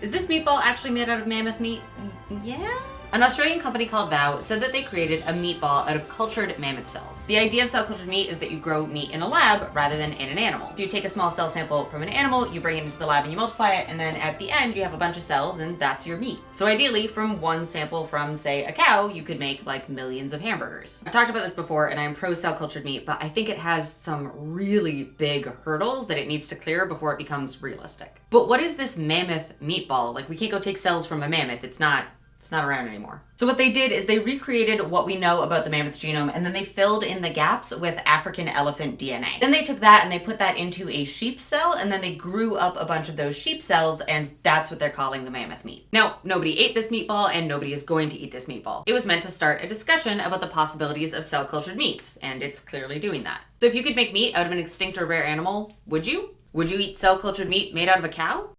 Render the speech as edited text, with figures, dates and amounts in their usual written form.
Is this meatball actually made out of mammoth meat? Yeah? An Australian company called Vow said that they created a meatball out of cultured mammoth cells. The idea of cell cultured meat is that you grow meat in a lab rather than in an animal. You take a small cell sample from an animal, you bring it into the lab and you multiply it, and then at the end you have a bunch of cells and that's your meat. So ideally, from one sample from, say, a cow, you could make like millions of hamburgers. I've talked about this before and I am pro cell cultured meat, but I think it has some really big hurdles that it needs to clear before it becomes realistic. But what is this mammoth meatball? Like, we can't go take cells from a mammoth. It's not around anymore. So what they did is they recreated what we know about the mammoth genome and then they filled in the gaps with African elephant DNA. Then they took that and they put that into a sheep cell and then they grew up a bunch of those sheep cells and that's what they're calling the mammoth meat. Now, nobody ate this meatball and nobody is going to eat this meatball. It was meant to start a discussion about the possibilities of cell cultured meats and it's clearly doing that. So if you could make meat out of an extinct or rare animal, would you? Would you eat cell cultured meat made out of a cow?